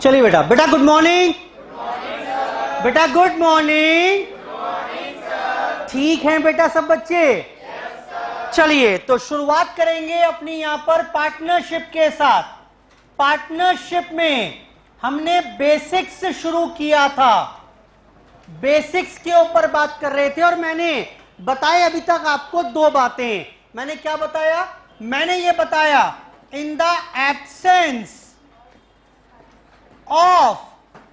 चलिए बेटा, बेटा गुड मॉर्निंग। बेटा गुड मॉर्निंग। ठीक है बेटा सब बच्चे? चलिए तो शुरुआत करेंगे अपनी यहां पर पार्टनरशिप के साथ। पार्टनरशिप में हमने बेसिक्स शुरू किया था, बेसिक्स के ऊपर बात कर रहे थे और मैंने बताया अभी तक आपको दो बातें। मैंने क्या बताया? मैंने ये बताया in the absence of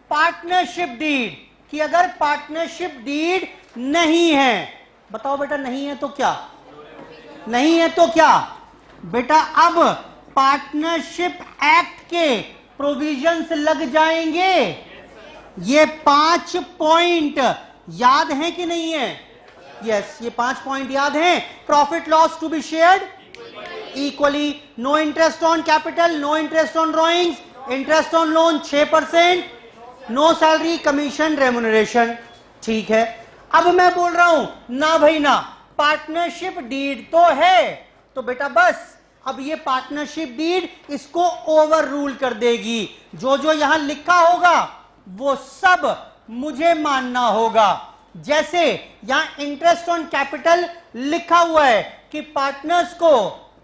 partnership deed, कि अगर पार्टनरशिप डीड नहीं है, बताओ बेटा नहीं है तो क्या? नहीं है तो क्या बेटा? अब पार्टनरशिप एक्ट के प्रोविजंस लग जाएंगे। ये 5 पॉइंट याद हैं कि नहीं है? यस, ये 5 पॉइंट याद हैं। Profit loss to be shared equally, no interest on capital, no interest on drawings, interest on loan 6%, no salary commission remuneration. ठीक है, अब मैं बोल रहा हूं ना भाई ना, पार्टनरशिप डीड तो है, तो बेटा बस अब ये पार्टनरशिप डीड इसको ओवर रूल कर देगी। जो जो यहां लिखा होगा वो सब मुझे मानना होगा। जैसे यहां इंटरेस्ट ऑन कैपिटल लिखा हुआ है कि पार्टनर्स को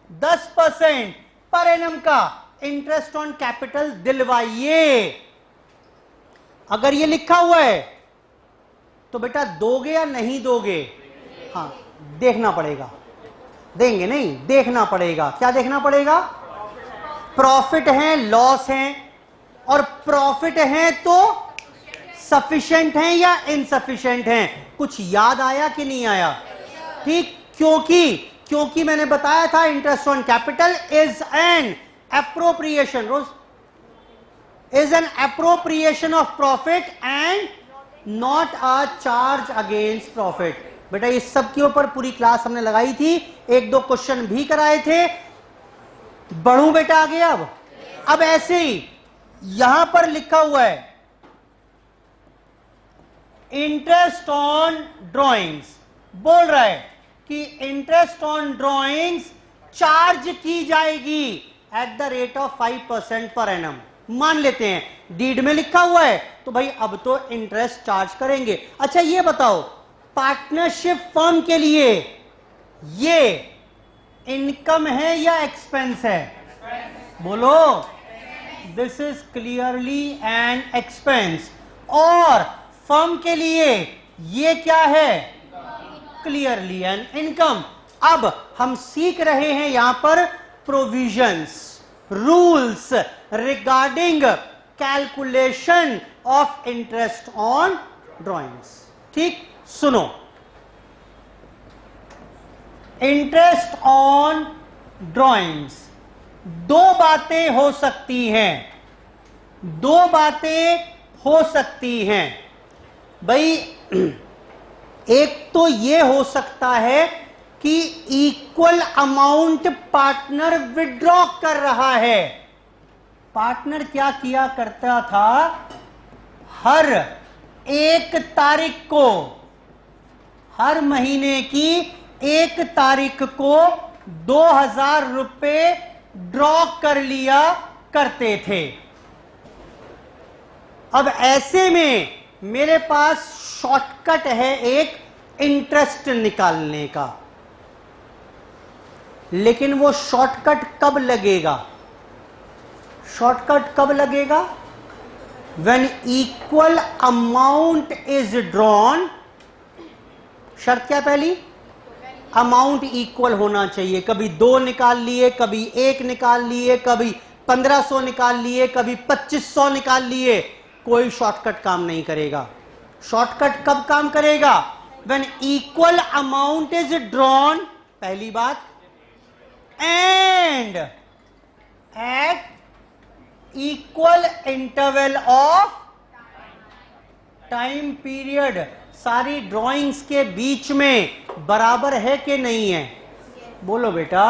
10% पर एनम का इंटरेस्ट ऑन कैपिटल दिलवाइए। अगर ये लिखा हुआ है तो बेटा दोगे या नहीं दोगे? हाँ, देखना पड़ेगा। देंगे नहीं, देखना पड़ेगा। क्या देखना पड़ेगा? प्रॉफिट है, लॉस है, और प्रॉफिट है तो सफिशिएंट है या इनसफिशिएंट है। कुछ याद आया कि नहीं आया? ठीक, क्योंकि मैंने बताया था interest on capital is an appropriation, is an appropriation of profit and not a charge against profit. बेटा इस सब के ऊपर पूरी क्लास हमने लगाई थी, 1-2 क्वेश्चन भी कराए थे। बढ़ूं बेटा आगे? अब ऐसे ही यहां पर लिखा हुआ है इंटरेस्ट ऑन ड्रॉइंग्स, बोल रहा है कि इंटरेस्ट ऑन ड्रॉइंग्स चार्ज की जाएगी at the rate of 5% per annum. मान लेते हैं डीड में लिखा हुआ है तो भाई अब तो इंटरेस्ट चार्ज करेंगे। अच्छा ये बताओ, पार्टनरशिप फर्म के लिए ये इनकम है या एक्सपेंस है? बोलो। This is clearly an expense. और फर्म के लिए ये क्या है? Clearly an income. अब हम सीख रहे हैं यहां पर provisions, rules regarding calculation of interest on drawings. ठीक, सुनो, इंटरेस्ट ऑन ड्रॉइंग्स दो बातें हो सकती हैं, दो बातें हो सकती हैं भाई। एक तो यह हो सकता है कि इक्वल अमाउंट पार्टनर विड्रॉ कर रहा है। पार्टनर क्या किया करता था? हर 1 तारीख को, हर महीने की 1 तारीख को 2000 रुपए ड्रॉ कर लिया करते थे। अब ऐसे में मेरे पास शॉर्टकट है एक इंटरेस्ट निकालने का, लेकिन वो शॉर्टकट कब लगेगा? शॉर्टकट कब लगेगा? When equal amount is drawn. शर्त क्या पहली? अमाउंट इक्वल होना चाहिए। कभी 2 निकाल लिए, कभी 1 निकाल लिए, कभी 1500 निकाल लिए, कभी 2500 निकाल लिए, कोई शॉर्टकट काम नहीं करेगा। शॉर्टकट कब काम करेगा? When equal amount is drawn, पहली बात, and at equal interval of time period. सारी ड्राइंग्स के बीच में बराबर है कि नहीं है? बोलो बेटा।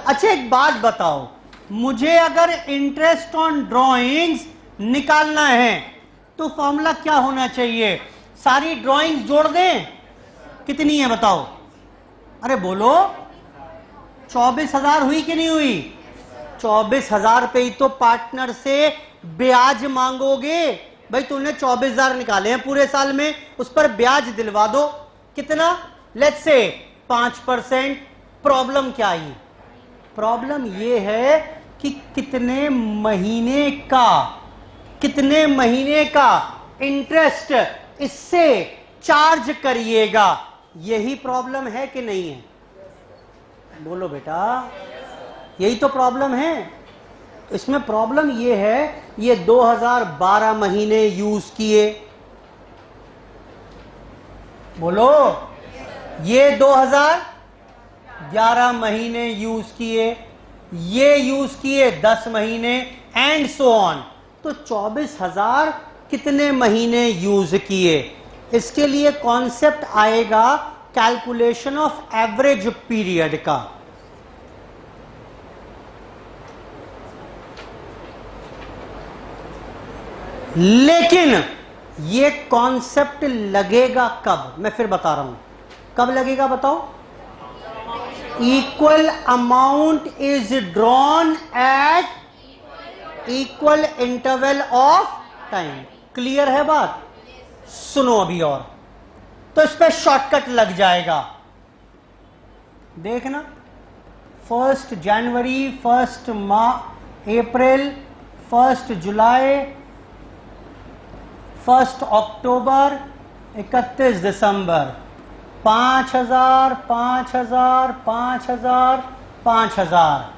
अच्छा एक बात बताओ, मुझे अगर इंटरेस्ट ऑन ड्राइंग्स निकालना है तो फॉर्मूला क्या होना चाहिए? सारी ड्राइंग्स जोड़ दें, कितनी है बताओ? अरे बोलो, 24,000 हुई कि नहीं हुई? 24,000 पे ही तो पार्टनर से ब्याज मांगोगे, भाई तूने 24,000 निकाले हैं पूरे साल में, उस पर ब्याज दिलवा दो। कितना? Let's say 5%। प्रॉब्लम क्या आई? प्रॉब्लम ये है कि कितने महीने का इंटरेस्ट इससे चार्ज करिएगा, यही प्रॉब्लम है कि नहीं है? बोलो बेटा, यही तो प्रॉब्लम है। इसमें प्रॉब्लम ये है, ये 2012 महीने यूज किए, बोलो, ये 2011 महीने यूज किए, ये यूज किए 10 महीने, एंड सो ऑन। तो 24,000 कितने महीने यूज किए? इसके लिए कॉन्सेप्ट आएगा कैलकुलेशन ऑफ एवरेज पीरियड का। लेकिन ये कॉन्सेप्ट लगेगा कब? मैं फिर बता रहा हूं कब लगेगा, बताओ। Equal amount is drawn at equal interval of time. Clear है बात? सुनो अभी और, तो इस पर शॉर्टकट लग जाएगा। देखना, 1 जनवरी, 1 अप्रैल, 1 जुलाई, 1 अक्टूबर, 31 दिसंबर, 5,000, 5,000, 5,000, 5,000।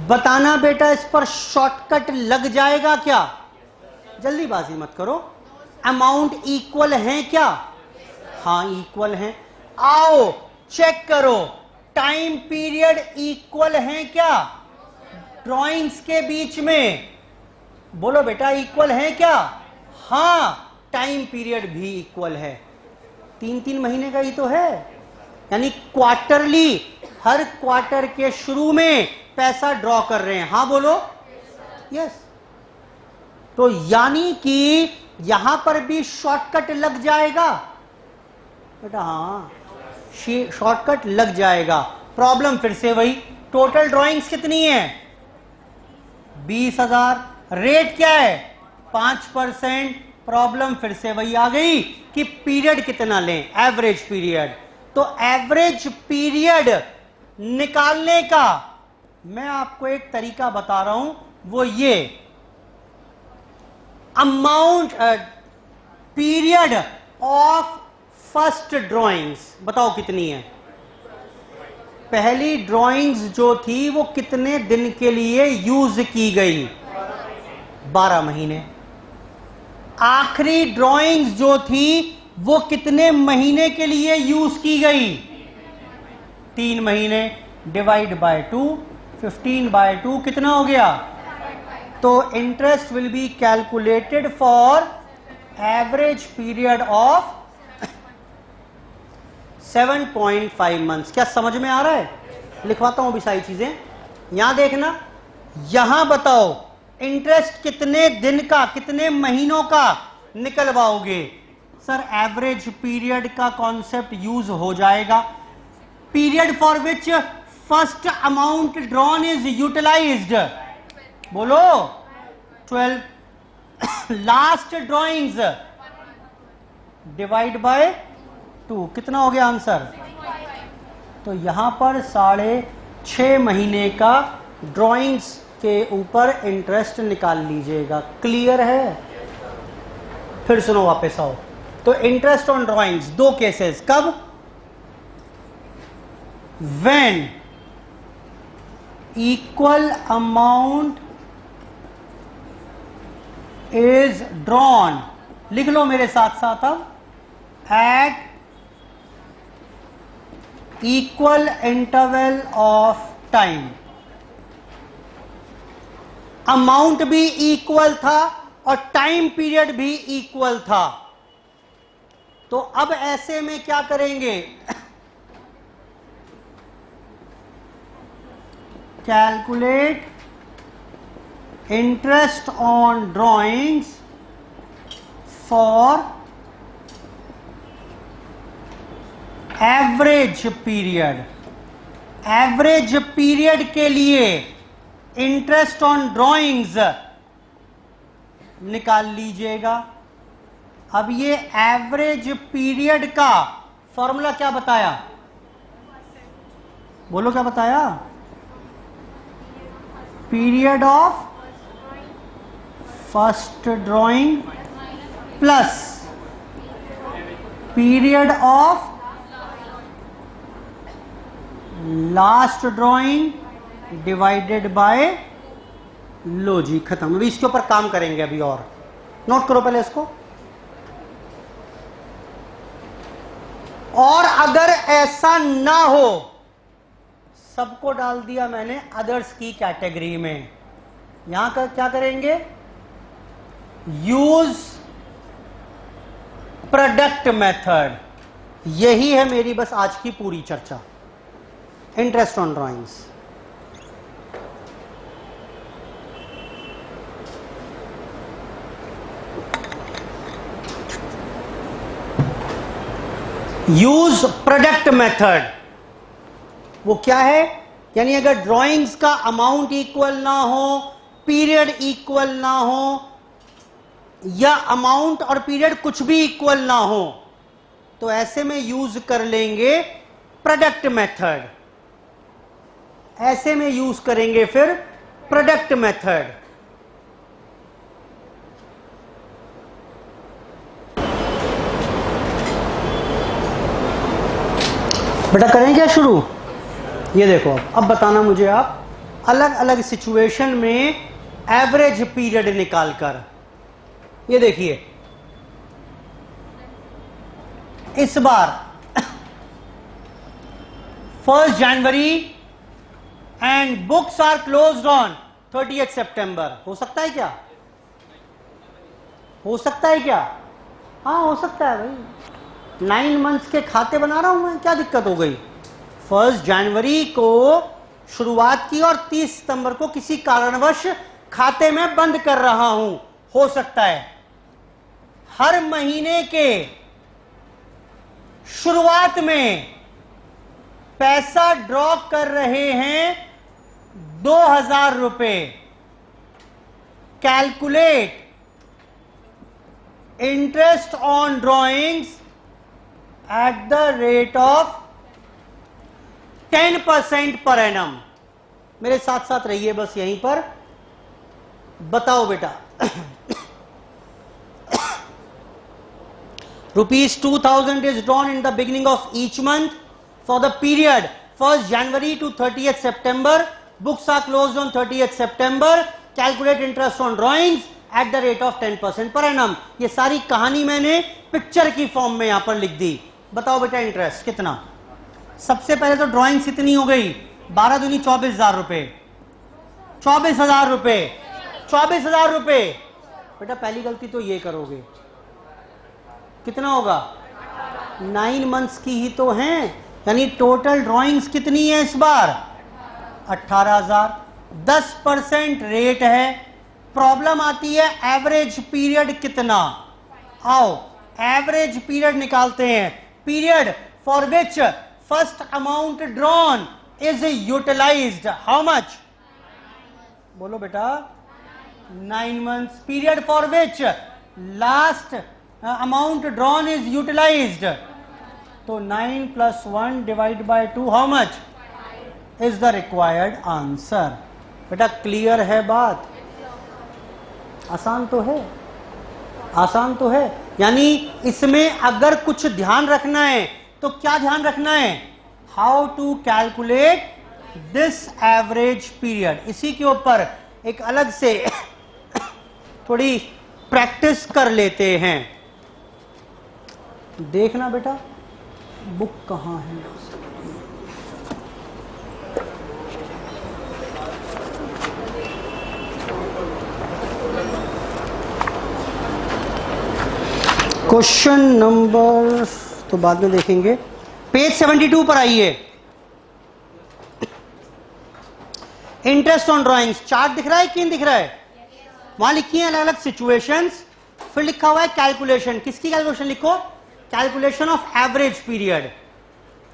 बताना बेटा, इस पर शॉर्टकट लग जाएगा क्या? जल्दीबाजी मत करो। अमाउंट इक्वल है क्या? हाँ इक्वल है। आओ चेक करो, टाइम पीरियड इक्वल है क्या ड्राइंग्स के बीच में? बोलो बेटा, इक्वल है क्या? हाँ, टाइम पीरियड भी इक्वल है। 3-3 महीने का ही तो है, यानी क्वार्टरली, हर क्वार्टर के शुरू में पैसा ड्रॉ कर रहे हैं। हाँ बोलो, यस। तो यानी कि यहां पर भी शॉर्टकट लग जाएगा बेटा। हाँ, शॉर्टकट लग जाएगा। प्रॉब्लम फिर से वही, टोटल ड्राइंग्स कितनी है? 20,000। रेट क्या है? 5%। प्रॉब्लम फिर से वही आ गई कि पीरियड कितना लें, एवरेज पीरियड। तो एवरेज पीरियड निकालने का मैं आपको एक तरीका बता रहा हूं, वो ये, amount period of first drawings बताओ कितनी है? पहली ड्राइंग्स जो थी वो कितने दिन के लिए यूज की गई? 12 महीने। आखिरी ड्राइंग्स जो थी वो कितने महीने के लिए यूज की गई? 3 महीने। डिवाइड बाय 2, 15/2 कितना हो गया? तो interest will be calculated for average period of 7.5 months. क्या समझ में आ रहा है? लिखवाता हूं अभी सारी चीजें। यहां देखना, यहां बताओ इंटरेस्ट कितने दिन का, कितने महीनों का निकलवाओगे? सर एवरेज पीरियड का कॉन्सेप्ट यूज हो जाएगा। Period for which first amount drawn is utilised, बोलो 12। लास्ट ड्रॉइंग्स डिवाइड बाय 2 कितना हो गया आंसर? तो यहां पर 6.5 महीने का ड्रॉइंग्स के ऊपर इंटरेस्ट निकाल लीजिएगा। क्लियर है? फिर सुनो, वापस आओ। तो इंटरेस्ट ऑन ड्रॉइंग्स, 2 केसेस। कब? When equal amount is drawn, लिख लो मेरे साथ साथ अब, at equal interval of time. Amount भी इक्वल था और टाइम पीरियड भी इक्वल था। तो अब ऐसे में क्या करेंगे? Calculate interest on drawings for average period. Average period के लिए इंटरेस्ट ऑन ड्रॉइंग्स निकाल लीजिएगा। अब ये एवरेज पीरियड का फॉर्मूला क्या बताया, बोलो क्या बताया? Period of first drawing plus period of last drawing divided by, लो जी खत्म। अभी इसके ऊपर काम करेंगे अभी, और नोट करो पहले इसको। और अगर ऐसा ना हो, सबको डाल दिया मैंने अदर्स की कैटेगरी में, यहां का क्या करेंगे? Use product method. यही है मेरी बस आज की पूरी चर्चा, interest on drawings. Use product method वो क्या है? यानी अगर ड्राइंग्स का अमाउंट इक्वल ना हो, पीरियड इक्वल ना हो, या अमाउंट और पीरियड कुछ भी इक्वल ना हो, तो ऐसे में यूज कर लेंगे प्रोडक्ट मेथड। ऐसे में यूज करेंगे फिर प्रोडक्ट मेथड। बेटा करें क्या शुरू? ये देखो, अब बताना मुझे आप अलग अलग सिचुएशन में एवरेज पीरियड निकालकर। ये देखिए, इस बार 1 January and books are closed on 30 September. हो सकता है क्या? हो सकता है क्या? हाँ हो सकता है भाई, 9 मंथ्स के खाते बना रहा हूं मैं, क्या दिक्कत हो गई? 1 जनवरी को शुरुआत की और 30 सितंबर को किसी कारणवश खाते में बंद कर रहा हूं। हो सकता है हर महीने के शुरुआत में पैसा ड्रॉ कर रहे हैं 2000 रुपए। Calculate interest on drawings at the rate of 10% per annum. मेरे साथ साथ रहिए बस यहीं पर। बताओ बेटा, ₹2000 is drawn in the beginning of each month for the period 1st January to 30th September. Books are closed on 30th September. Calculate interest on drawings at the rate of 10% per annum. ये सारी कहानी मैंने picture की form में यहां पर लिख दी। बताओ बेटा इंटरेस्ट कितना? सबसे पहले तो ड्राइंग्स इतनी हो गई, 12 दूनी 24,000 रुपए, 24,000 रुपए, 24,000 रुपए। बेटा पहली गलती तो ये करोगे, कितना होगा? 9 मंथ्स की ही तो हैं, यानी टोटल ड्राइंग्स कितनी है इस बार? 18,000। 10% रेट है। प्रॉब्लम आती है एवरेज पीरियड कितना। आओ एवरेज पीरियड निकालते हैं। Period for which first amount drawn is utilised, how much? बोलो बेटा 9 months. Period for which last amount drawn is utilised, तो 9 + 1 divide by 2 how much is the required answer. बेटा clear है बात? आसान तो है, आसान तो है। यानी इसमें अगर कुछ ध्यान रखना है तो क्या ध्यान रखना है? How to calculate this average period. इसी के ऊपर एक अलग से थोड़ी प्रैक्टिस कर लेते हैं। देखना बेटा बुक कहाँ है? क्वेश्चन नंबर तो बाद में देखेंगे, पेज 72 पर आइए। इंटरेस्ट ऑन ड्राइंग्स चार्ट दिख रहा है कि नहीं दिख रहा है? वहां लिखी है अलग अलग सिचुएशंस, फिर लिखा हुआ है कैलकुलेशन। किसकी कैलकुलेशन लिखो? Calculation of average period.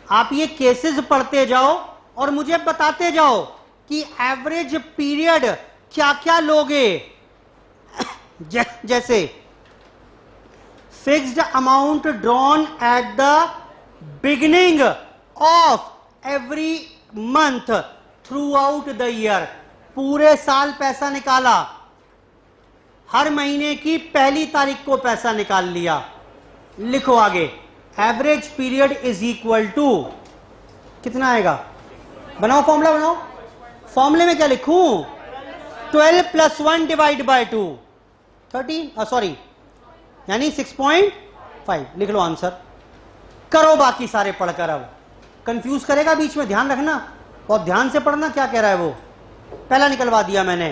आप ये केसेस पढ़ते जाओ और मुझे बताते जाओ कि एवरेज पीरियड क्या क्या लोगे। जैसे fixed amount drawn at the beginning of every month through out the year, पूरे साल पैसा निकाला, हर महीने की पहली तारीख को पैसा निकाल लिया। लिखो आगे, average period is equal to कितना आएगा, बनाओ फॉर्मूला बनाओ। फॉर्मूले में क्या लिखूं, 12 प्लस 1 डिवाइड बाय 2 13, सॉरी यानी 6.5 लिख लो आंसर। करो बाकी सारे पढ़कर, अब कंफ्यूज करेगा बीच में, ध्यान रखना, बहुत ध्यान से पढ़ना क्या कह रहा है वो। पहला निकलवा दिया मैंने,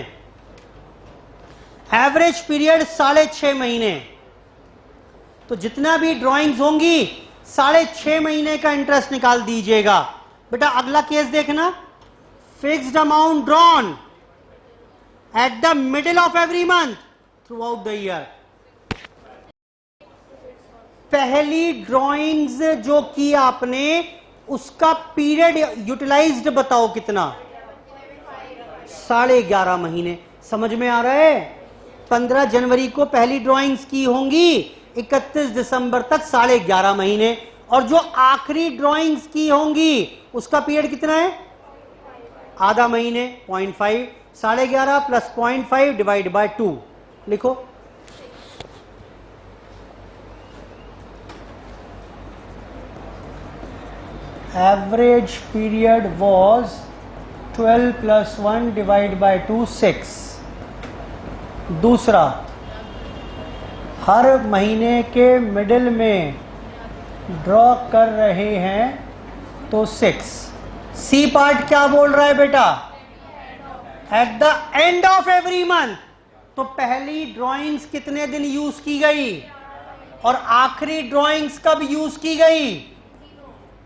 एवरेज पीरियड 6.5 महीने, तो जितना भी ड्राइंग्स होंगी 6.5 महीने का इंटरेस्ट निकाल दीजिएगा। बेटा अगला केस देखना, fixed amount drawn at the middle of every month through out the year. पहली ड्राइंग्स जो की आपने उसका पीरियड यूटिलाइज्ड बताओ कितना, 11.5 महीने। समझ में आ रहा है, 15 जनवरी को पहली ड्राइंग्स की होंगी, 31 दिसंबर तक 11.5 महीने, और जो आखिरी ड्राइंग्स की होंगी उसका पीरियड कितना है, आधा महीने 0.5, 11.5 प्लस 0.5 डिवाइड बाय 2 लिखो। Average period was 12 plus 1 divide by 2 6। दूसरा, हर महीने के मिडिल में ड्रॉ कर रहे हैं तो 6। सी पार्ट क्या बोल रहा है बेटा, eight the end of every month, तो पहली ड्राइंग्स कितने दिन यूज की गई और आखिरी ड्राइंग्स कब यूज की गई।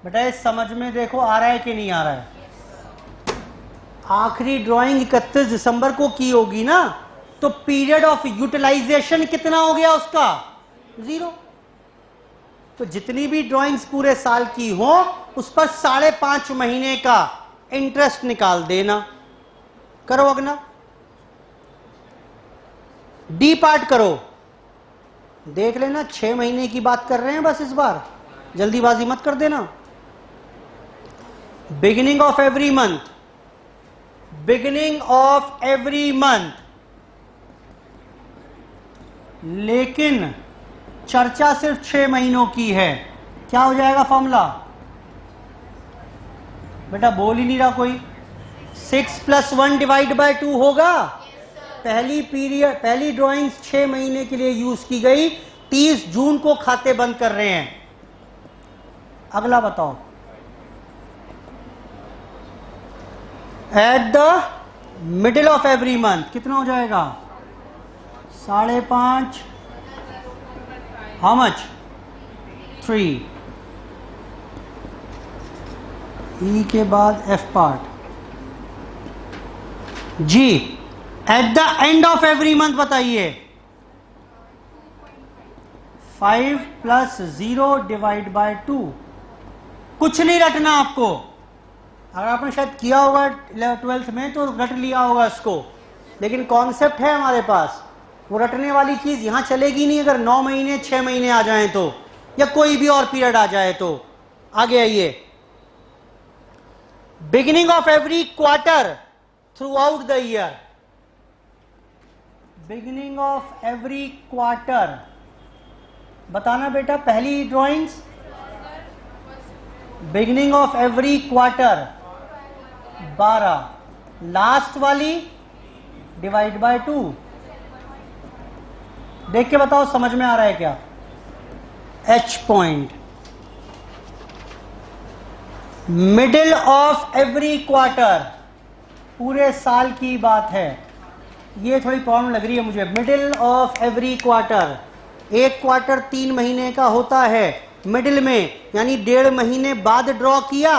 बेटा इस समझ में देखो आ रहा है कि नहीं आ रहा है। आखिरी ड्राइंग 31 दिसंबर को की होगी ना, तो पीरियड ऑफ यूटिलाइजेशन कितना हो गया उसका, 0। तो जितनी भी ड्राइंग्स पूरे साल की हो उस पर 5.5 महीने का इंटरेस्ट निकाल देना। करो अगला, डी पार्ट करो, देख लेना 6 महीने की बात कर रहे हैं बस, इस बार जल्दीबाजी मत कर देना। Beginning of every month, beginning of every month, लेकिन चर्चा सिर्फ 6 महीनों की है। क्या हो जाएगा फॉर्मूला, बेटा बोल ही नहीं रहा कोई, 6 प्लस 1 डिवाइड बाय 2 होगा। पहली ड्राइंग्स 6 महीने के लिए यूज की गई, 30 जून को खाते बंद कर रहे हैं। अगला बताओ, at the middle of every month कितना हो जाएगा, 5.5, हाउ मच, 3, ई के बाद F part, G at the end of every month बताइए, 5 प्लस 0 डिवाइड बाय 2। कुछ नहीं रटना आपको, अगर आपने शायद किया होगा 12th में तो रट लिया होगा इसको, लेकिन कॉन्सेप्ट है हमारे पास, वो रटने वाली चीज यहां चलेगी नहीं अगर 9 महीने 6 महीने आ जाएं तो, या कोई भी और पीरियड आ जाए तो। आगे आइए, beginning of every quarter through out the year, beginning of every quarter बताना बेटा। पहली drawings, beginning of every quarter 12, last वाली डिवाइड बाय 2। देख के बताओ समझ में आ रहा है क्या। H point, middle of every quarter, पूरे साल की बात है, ये थोड़ी प्रॉब्लम लग रही है मुझे। मिडिल ऑफ एवरी क्वार्टर, एक क्वार्टर 3 महीने का होता है, मिडिल में यानी 1.5 महीने बाद ड्रॉ किया,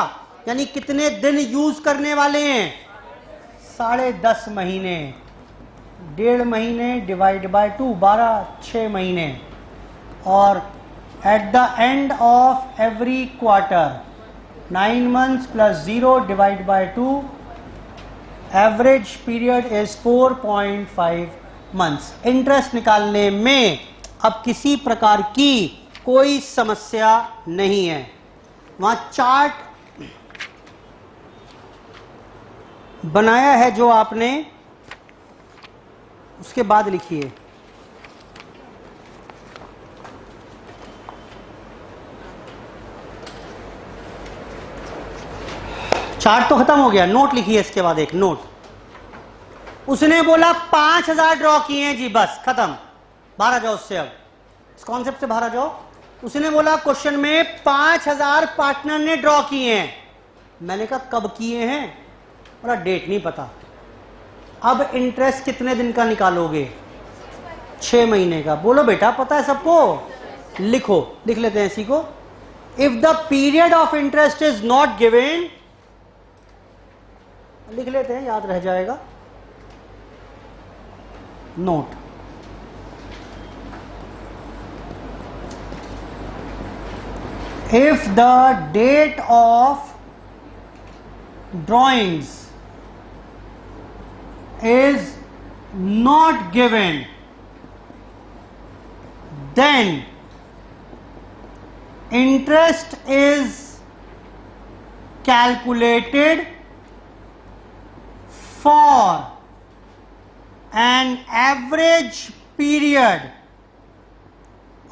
यानी कितने दिन यूज करने वाले हैं, 10.5 महीने, 1.5 महीने डिवाइड बाय 2 12, 6 महीने, और eight the end of every quarter 9 months plus 0 divide by 2, average period is 4.5 months. Interest निकालने में अब किसी प्रकार की कोई समस्या नहीं है। वहां चार्ट बनाया है जो आपने, उसके बाद लिखिए। चार्ट तो खत्म हो गया, नोट लिखिए इसके बाद एक नोट। उसने बोला 5000 ड्रॉ किए हैं जी, बस खत्म, बाहर आ जाओ उससे। अब इस कॉन्सेप्ट से बाहर आ जाओ। उसने बोला क्वेश्चन में 5000 पार्टनर ने ड्रॉ किए हैं। मैंने कहा कब किए हैं? बोला डेट नहीं पता। अब इंटरेस्ट कितने दिन का निकालोगे? 6 महीने का। बोलो बेटा पता है सबको? लिखो, लिख लेते हैं इसी को। If the period of interest is not given, लिख लेते हैं, याद रह जाएगा। Note, if the date of drawings is not given, then interest is calculated for an average period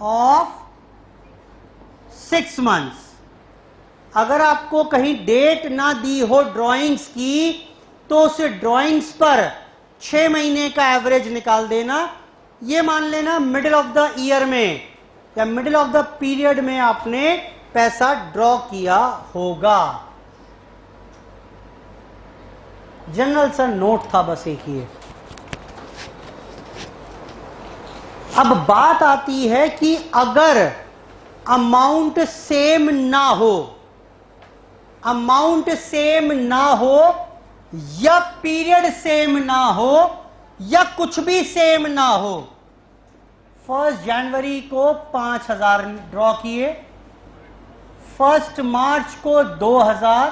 of 6 months। अगर आपको कहीं डेट ना दी हो ड्राइंग्स की, तो उस ड्राइंग्स पर 6 महीने का एवरेज निकाल देना। ये मान लेना मिडिल ऑफ द ईयर में या मिडिल ऑफ द पीरियड में आपने पैसा ड्रॉ किया होगा। जनरल सा नोट था बस एक ही। अब बात आती है कि अगर अमाउंट सेम ना हो, अमाउंट सेम ना हो या पीरियड सेम ना हो या कुछ भी सेम ना हो। 1 जनवरी को 5000 ड्रॉ किए, 1 मार्च को 2000,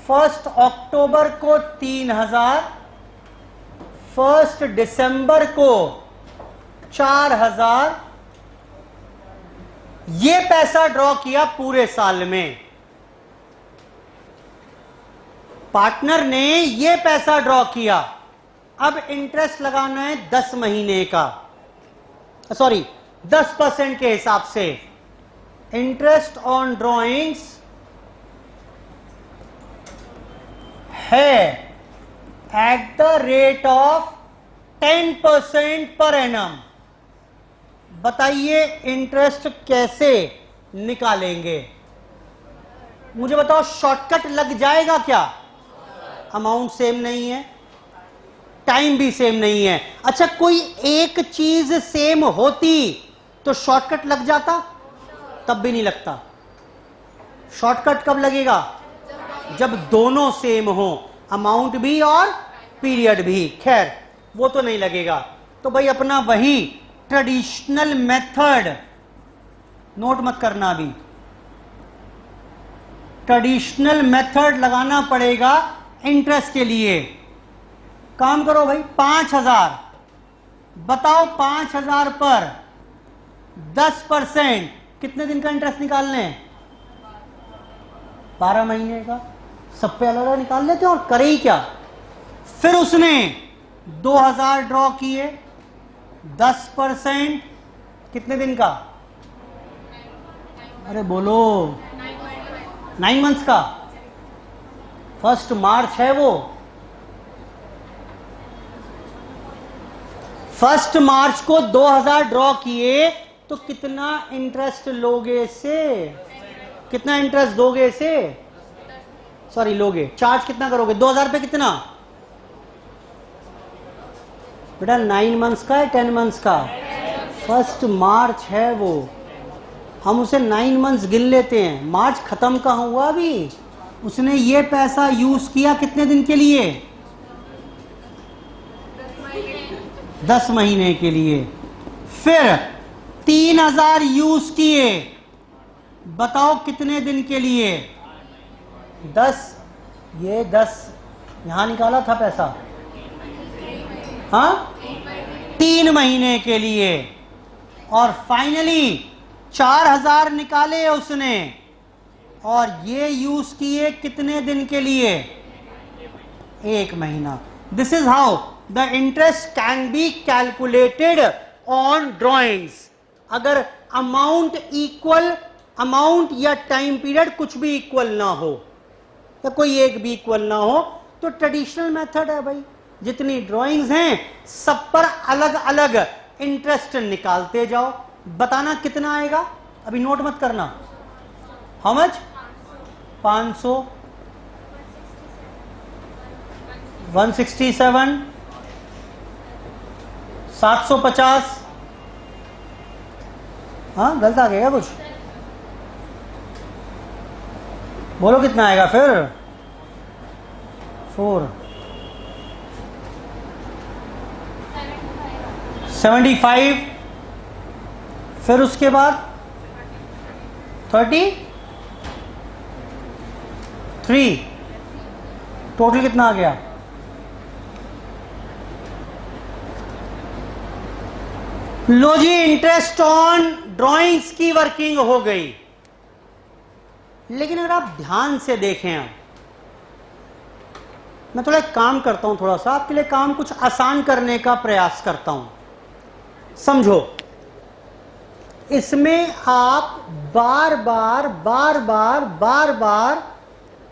1 अक्टूबर को 3000, 1 दिसंबर को 4000। ये पैसा ड्रॉ किया पूरे साल में। पार्टनर ने ये पैसा ड्रॉ किया। अब इंटरेस्ट लगाना है 10 महीने का, सॉरी 10% के हिसाब से। इंटरेस्ट ऑन ड्रॉइंग्स है at the rate of 10% per annum. बताइए इंटरेस्ट कैसे निकालेंगे? मुझे बताओ, शॉर्टकट लग जाएगा क्या? अमाउंट सेम नहीं है, टाइम भी सेम नहीं है। अच्छा, कोई एक चीज सेम होती तो शॉर्टकट लग जाता? तब भी नहीं लगता। शॉर्टकट कब लगेगा? जब दोनों सेम हो, अमाउंट भी और पीरियड भी। खैर वो तो नहीं लगेगा। तो भाई अपना वही ट्रेडिशनल मेथड, नोट मत करना अभी, ट्रेडिशनल मेथड लगाना पड़ेगा इंटरेस्ट के लिए। काम करो भाई, 5000 बताओ, 5000 पर 10% कितने दिन का इंटरेस्ट निकालने हैं? 12 महीने का। सब पे अलग अलग निकाल लेते और करे ही क्या। फिर उसने 2000 ड्रॉ किए, 10% कितने दिन का? अरे बोलो, 9 मंथ्स का। 1 मार्च है वो। 1 मार्च को 2000 ड्रॉ किए तो कितना इंटरेस्ट लोगे से? कितना इंटरेस्ट दोगे से? सॉरी लोगे, चार्ज कितना करोगे? 2000 पे कितना बेटा? 9 मंथ्स का है 10 मंथ्स का? 1 मार्च है वो, हम उसे 9 मंथ्स गिन लेते हैं। मार्च खत्म कहाँ हुआ अभी? उसने ये पैसा यूज किया कितने दिन के लिए? 10 महीने के लिए। फिर 3000 यूज किए, बताओ कितने दिन के लिए? 10, ये 10 यहां निकाला था पैसा, हाँ 3 महीने के लिए, और फाइनली 4000 निकाले उसने, और ये यूज किए कितने दिन के लिए? 1 महीना। This is how the interest can be calculated on drawings. अगर अमाउंट या टाइम पीरियड कुछ भी इक्वल ना हो, या कोई एक भी इक्वल ना हो, तो ट्रेडिशनल मेथड है भाई, जितनी ड्राइंग्स हैं सब पर अलग अलग इंटरेस्ट निकालते जाओ। बताना कितना आएगा, अभी नोट मत करना। How much? 500, 167, 750। हाँ, गलत आ गया कुछ? बोलो कितना आएगा फिर? 4, 75, फिर उसके बाद 33, टोटल कितना आ गया? लो जी, इंटरेस्ट ऑन ड्राइंग्स की वर्किंग हो गई। लेकिन अगर आप ध्यान से देखें, मैं थोड़ा एक काम करता हूं, थोड़ा सा आपके लिए काम कुछ आसान करने का प्रयास करता हूं। समझो, इसमें आप बार बार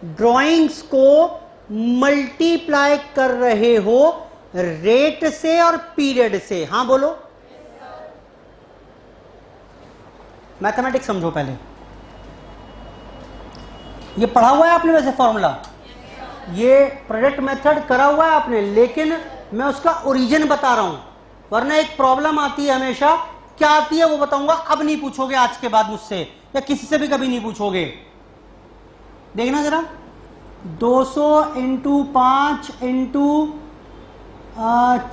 ड्राइंग्स को मल्टीप्लाई कर रहे हो रेट से और पीरियड से। हां बोलो। मैथमेटिक्स समझो पहले। ये पढ़ा हुआ है आपने वैसे फॉर्मूला, ये प्रोडक्ट मेथड करा हुआ है आपने, लेकिन मैं उसका ओरिजिन बता रहा हूं, वरना एक प्रॉब्लम आती है हमेशा। क्या आती है वो बताऊंगा, अब नहीं पूछोगे आज के बाद मुझसे, या किसी से भी कभी नहीं पूछोगे। देखना जरा, 200 into 5 into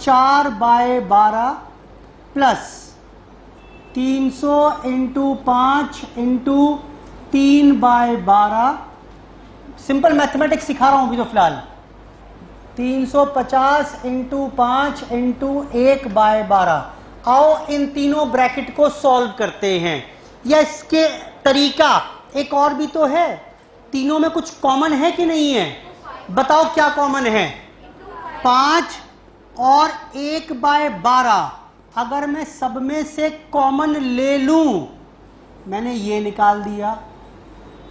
4/12 plus 300 into 5 into 3/12। Simple mathematics सिखा रहा हूं अभी तो फिलहाल। 350 इंटू 5 इंटू 1/12। आओ इन तीनों ब्रैकेट को सॉल्व करते हैं। या इसके तरीका एक और भी तो है, तीनों में कुछ कॉमन है कि नहीं है? बताओ क्या कॉमन है? 5 और 1/12। अगर मैं सब में से कॉमन ले लूं, मैंने ये निकाल दिया,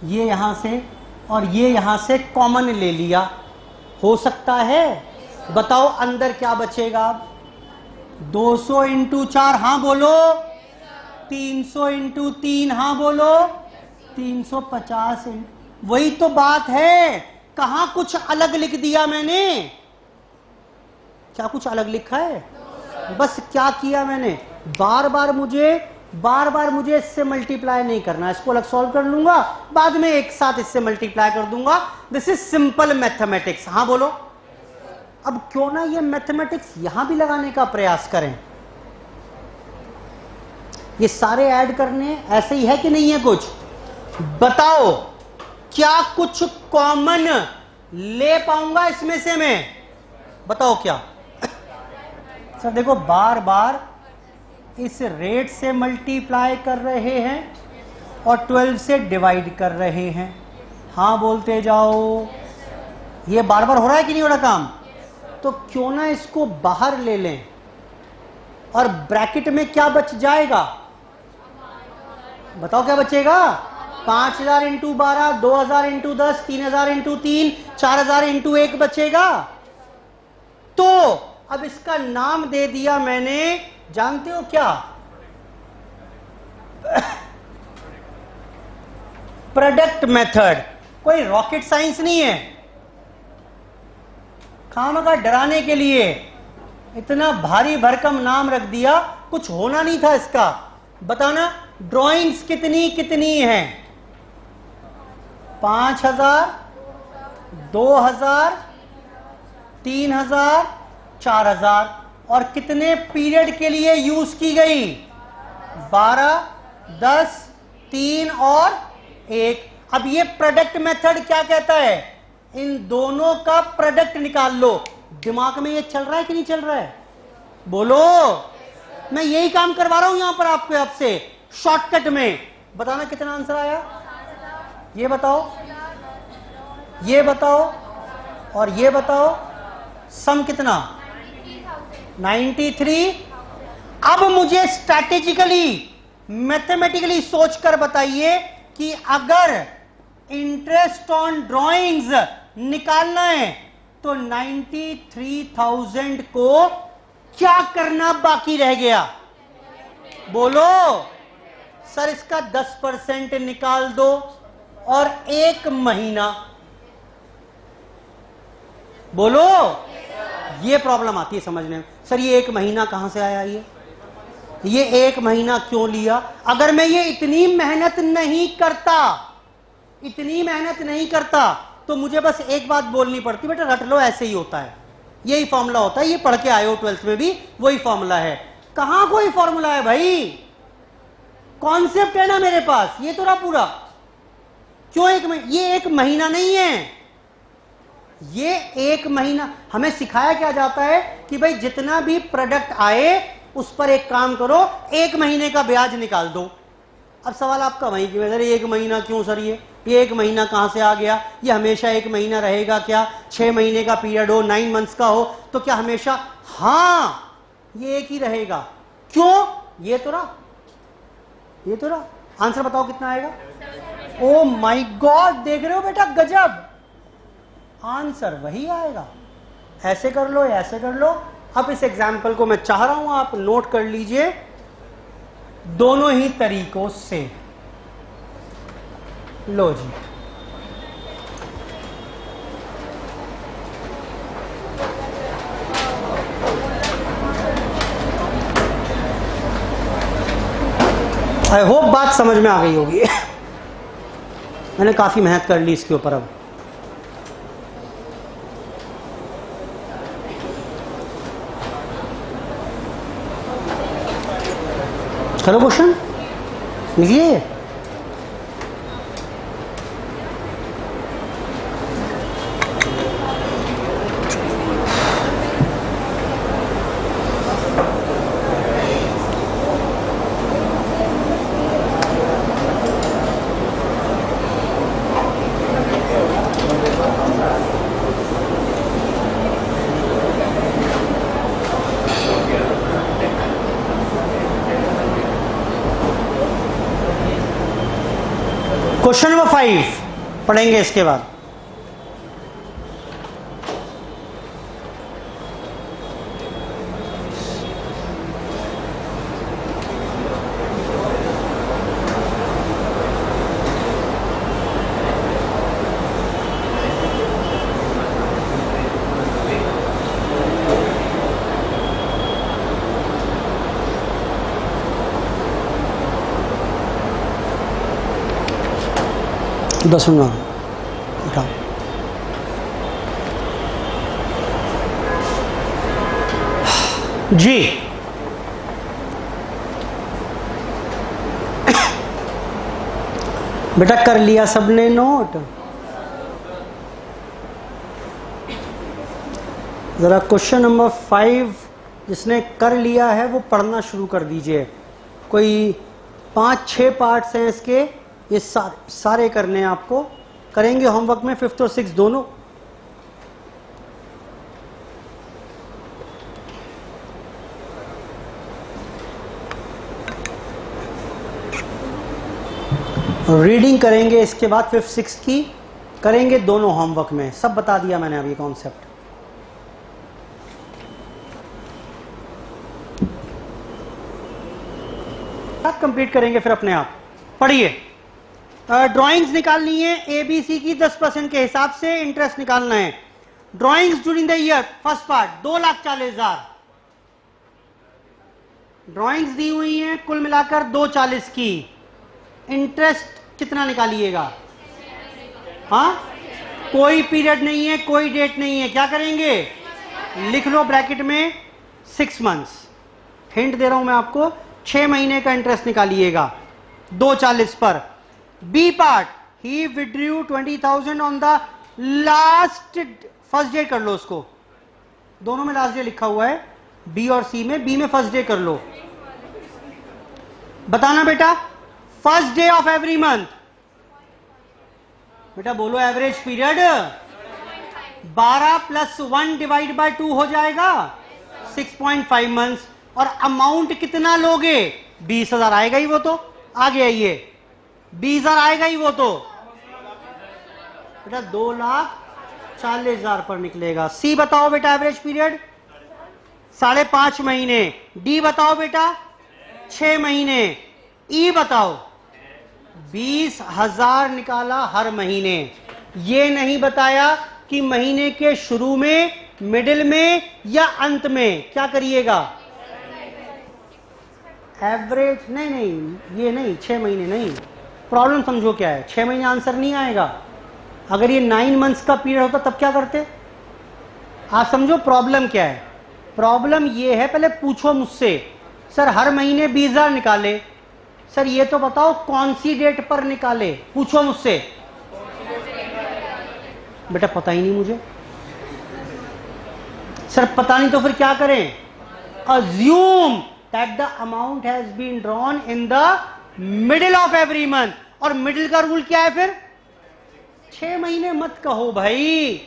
ये यहां से और ये यहां से कॉमन ले लिया, हो सकता है? बताओ अंदर क्या बचेगा? 200 इंटू 4, हां बोलो। 300 इंटू 3, हां बोलो। 350। वही तो बात है, कहां कुछ अलग लिख दिया मैंने? क्या कुछ अलग लिखा है? बस क्या किया मैंने, बार बार मुझे इससे मल्टीप्लाई नहीं करना, इसको अलग सॉल्व कर लूंगा, बाद में एक साथ इससे मल्टीप्लाई कर दूंगा। This is simple mathematics. हां बोलो। अब क्यों ना ये मैथमेटिक्स यहां भी लगाने का प्रयास करें। ये सारे ऐड करने ऐसे ही है कि नहीं है? कुछ बताओ, क्या कुछ कॉमन ले पाऊंगा इसमें से मैं? बताओ क्या? सर देखो, बार बार इस रेट से मल्टीप्लाई कर रहे हैं और 12 से डिवाइड कर रहे हैं। हाँ बोलते जाओ। ये बार बार हो रहा है कि नहीं हो रहा काम? तो क्यों ना इसको बाहर ले लें, और ब्रैकेट में क्या बच जाएगा? बताओ क्या बचेगा? 5000 इंटू 12, 2000 इंटू 10, 3000 इंटू 3, 4000 इंटू 1 बचेगा। तो अब इसका नाम दे दिया मैंने, जानते हो क्या? Product method. कोई रॉकेट साइंस नहीं है। खामखा डराने के लिए इतना भारी भरकम नाम रख दिया, कुछ होना नहीं था इसका। बताना ड्राइंग्स कितनी कितनी हैं? 5000, 2000, 3000, 4000। और कितने पीरियड के लिए यूज की गई? 12, 10, 3 और 1। अब ये प्रोडक्ट मेथड क्या कहता है? इन दोनों का प्रोडक्ट निकाल लो। दिमाग में ये चल रहा है कि नहीं चल रहा है? बोलो, मैं यही काम करवा रहा हूं यहां पर आपको, आपसे शॉर्टकट में। बताना कितना आंसर आया, ये बताओ, ये बताओ और ये बताओ, सम कितना 93। अब मुझे स्ट्रैटेजिकली मैथमेटिकली सोचकर बताइए कि अगर इंटरेस्ट ऑन ड्राइंग्स निकालना है तो 93,000 को क्या करना बाकी रह गया, बोलो। सर इसका 10% निकाल दो और 1 महीना, बोलो। ये प्रॉब्लम आती है समझने में, सर ये 1 महीना कहां से आया, ये 1 महीना क्यों लिया। अगर मैं ये इतनी मेहनत नहीं करता, इतनी मेहनत नहीं करता, तो मुझे बस एक बात बोलनी पड़ती, बेटा रट लो, ऐसे ही होता है, यही फॉर्मूला होता है, ये पढ़ के आए हो 12th में भी वही फॉर्मूला है। कहां कोई फॉर्मूला है भाई, कॉन्सेप्ट है ना मेरे पास, ये तो रहा पूरा। क्यों ये 1 महीना नहीं है, ये 1 महीना। हमें सिखाया क्या जाता है कि भाई जितना भी प्रोडक्ट आए उस पर एक काम करो, 1 महीने का ब्याज निकाल दो। अब सवाल आपका वही कि सर 1 महीना क्यों, सर ये 1 महीना कहां से आ गया, ये हमेशा 1 महीना रहेगा क्या, 6 महीने का पीरियड हो, 9 मंथ्स का हो तो क्या हमेशा, हाँ ये एक ही रहेगा। क्यों, ये तो रहा, ये तो रहा। आंसर बताओ कितना आएगा। ओ माय गॉड, देख रहे हो बेटा, गजब, आंसर वही आएगा। ऐसे कर लो, ऐसे कर लो। अब इस एग्जाम्पल को मैं चाह रहा हूं आप नोट कर लीजिए, दोनों ही तरीकों से। लो जी, आई होप बात समझ में आ गई होगी। मैंने काफी मेहनत कर ली इसके ऊपर। अब चलो क्वेश्चन लिखिए। क्वेश्चन नंबर 5 पढ़ेंगे इसके बाद। दस मिनट उठाओ। जी बेटा कर लिया सबने नोट। जरा क्वेश्चन नंबर 5 जिसने कर लिया है वो पढ़ना शुरू कर दीजिए। कोई 5-6 पार्ट्स हैं इसके, ये सारे करने हैं आपको। करेंगे होमवर्क में 5th और 6th दोनों। रीडिंग करेंगे इसके बाद 5th 6th की करेंगे दोनों होमवर्क में। सब बता दिया मैंने अभी कॉन्सेप्ट। कंप्लीट करेंगे फिर अपने आप। पढ़िए, ड्राइंग्स निकालनी है ABC की 10% के हिसाब से इंटरेस्ट निकालना है। Drawings during the year first part 2,40,000 drawings दी हुई हैं, कुल मिलाकर 240 की। इंटरेस्ट कितना निकालिएगा, हाँ कोई पीरियड नहीं है, कोई डेट नहीं है, क्या करेंगे लिख लो ब्रैकेट में 6 मंथ्स। हिंट दे रहा हूं मैं आपको, 6 महीने का इंटरेस्ट निकालिएगा 240 पर। B part, he withdrew 20,000 on the last, first date कर लो उसको, दोनों में लास्ट डेट लिखा हुआ है। बी और सी में, बी में फर्स्ट डे कर लो। बताना बेटा, first day of every month. बेटा बोलो, एवरेज पीरियड 12 + 1 डिवाइड बाय 2 हो जाएगा 6.5 मंथ्स। और अमाउंट कितना लोगे? 20,000 आएगा ही वो तो, आगे आइए, 20,000 आएगा ही वो तो बेटा, 2,40,000 पर निकलेगा। सी बताओ बेटा, एवरेज पीरियड 5.5 महीने। डी बताओ बेटा 6 महीने। ई बताओ 20,000 निकाला हर महीने। ये नहीं बताया कि महीने के शुरू में, मिडिल में या अंत में। क्या करिएगा? एवरेज नहीं, ये नहीं, 6 महीने नहीं। प्रॉब्लम समझो क्या है, 6 महीने आंसर नहीं आएगा। अगर ये 9 मंथ्स का पीरियड होता तब क्या करते? आप समझो प्रॉब्लम क्या है। प्रॉब्लम ये है, पहले पूछो मुझसे, सर हर महीने 20,000 निकाले, सर ये तो बताओ कौन सी डेट पर निकाले? पूछो मुझसे। बेटा पता ही नहीं मुझे। सर पता नहीं तो फिर क्या करें? Assume that the amount has been drawn in the middle of every month. और मिडिल का रूल क्या है फिर? 6 महीने मत कहो भाई,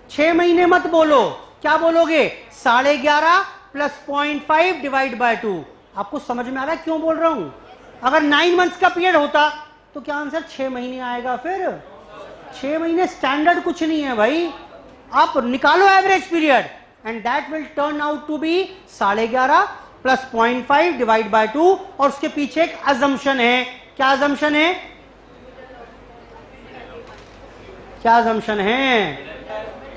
6 महीने मत बोलो। क्या बोलोगे? 11.5 + 0.5 डिवाइड बाय 2। आपको समझ में आ रहा है क्यों बोल रहा हूं? अगर 9 मंथ्स का पीरियड होता तो क्या आंसर 6 महीने आएगा? फिर 6 महीने स्टैंडर्ड कुछ नहीं है भाई। आप निकालो average period and that will turn out to be 11.5 + 0.5 divide by 2। और उसके पीछे एक अजम्पशन है। क्या अजम्पशन है? क्या अजम्पशन है?